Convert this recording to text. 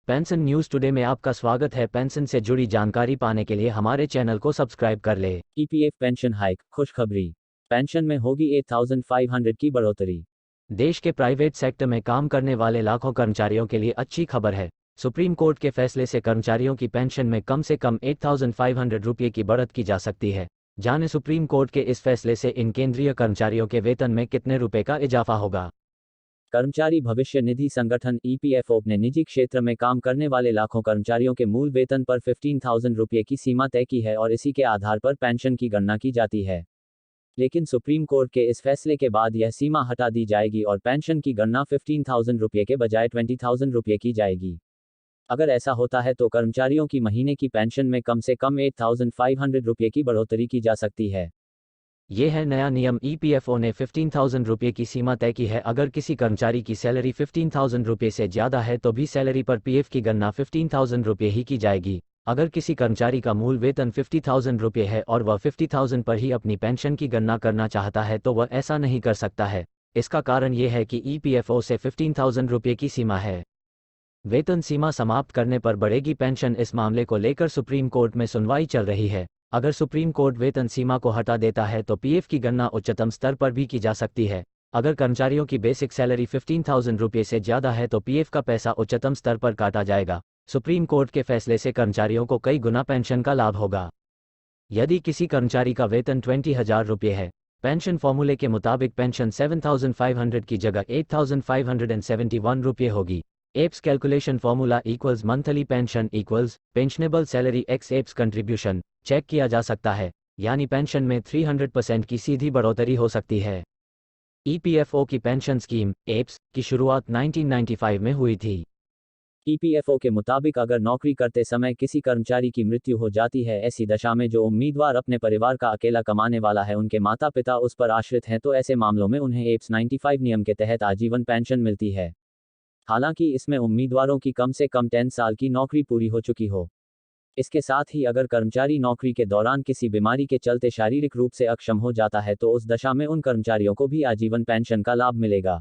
Pension news today में आपका स्वागत है। पेंशन से जुड़ी जानकारी पाने के लिए हमारे चैनल को सब्सक्राइब कर ले। ईपीएफ पेंशन हाइक, खुशखबरी। पेंशन में होगी 8500 की बढ़ोतरी। देश के प्राइवेट सेक्टर में काम करने वाले लाखों कर्मचारियों के लिए अच्छी खबर है। सुप्रीम कोर्ट के फैसले से कर्मचारियों की पेंशन में कम से कम 8500 रुपये की बढ़त की जा सकती है। जाने सुप्रीम कोर्ट के इस फैसले से इन केंद्रीय कर्मचारियों के वेतन में कितने रुपए का इजाफा होगा। कर्मचारी भविष्य निधि संगठन ईपीएफओ ने निजी क्षेत्र में काम करने वाले लाखों कर्मचारियों के मूल वेतन पर 15,000 रुपये की सीमा तय की है और इसी के आधार पर पेंशन की गणना की जाती है। लेकिन सुप्रीम कोर्ट के इस फैसले के बाद यह सीमा हटा दी जाएगी और पेंशन की गणना 15,000 रुपये के बजाय 20,000 रुपये की जाएगी। अगर ऐसा होता है तो कर्मचारियों की महीने की पेंशन में कम से कम 8500 रुपये की बढ़ोतरी की जा सकती है। ये है नया नियम। ईपीएफओ ने 15,000 रुपये की सीमा तय की है। अगर किसी कर्मचारी की सैलरी 15,000 रुपये से ज़्यादा है तो भी सैलरी पर पीएफ की गणना 15,000 रुपये ही की जाएगी। अगर किसी कर्मचारी का मूल वेतन 50,000 रुपये है और वह 50,000 पर ही अपनी पेंशन की गणना करना चाहता है तो वह ऐसा नहीं कर सकता है। इसका कारण ये है कि ईपीएफओ से 15,000 रुपये की सीमा है। वेतन सीमा समाप्त करने पर बढ़ेगी पेंशन। इस मामले को लेकर सुप्रीम कोर्ट में सुनवाई चल रही है। अगर सुप्रीम कोर्ट वेतन सीमा को हटा देता है तो पीएफ की गणना उच्चतम स्तर पर भी की जा सकती है। अगर कर्मचारियों की बेसिक सैलरी 15,000 रुपये से ज़्यादा है तो पीएफ का पैसा उच्चतम स्तर पर काटा जाएगा। सुप्रीम कोर्ट के फैसले से कर्मचारियों को कई गुना पेंशन का लाभ होगा। यदि किसी कर्मचारी का वेतन 20,000 रुपये है, पेंशन फॉर्मूले के मुताबिक पेंशन 7,500 की जगह 8,571 रुपये होगी। EPS calculation formula equals monthly pension equals pensionable salary x EPS contribution check किया जा सकता है, यानी पेंशन में 300% की सीधी बढ़ोतरी हो सकती है। ईपीएफओ की पेंशन स्कीम एप्स की शुरुआत 1995 में हुई थी। ईपीएफओ के मुताबिक अगर नौकरी करते समय किसी कर्मचारी की मृत्यु हो जाती है, ऐसी दशा में जो उम्मीदवार अपने परिवार का अकेला कमाने वाला है, उनके माता पिता उस पर आश्रित हैं, तो ऐसे मामलों में उन्हें एप्स 95 नियम के तहत आजीवन पेंशन मिलती है। हालांकि इसमें उम्मीदवारों की कम से कम 10 साल की नौकरी पूरी हो चुकी हो। इसके साथ ही अगर कर्मचारी नौकरी के दौरान किसी बीमारी के चलते शारीरिक रूप से अक्षम हो जाता है तो उस दशा में उन कर्मचारियों को भी आजीवन पेंशन का लाभ मिलेगा।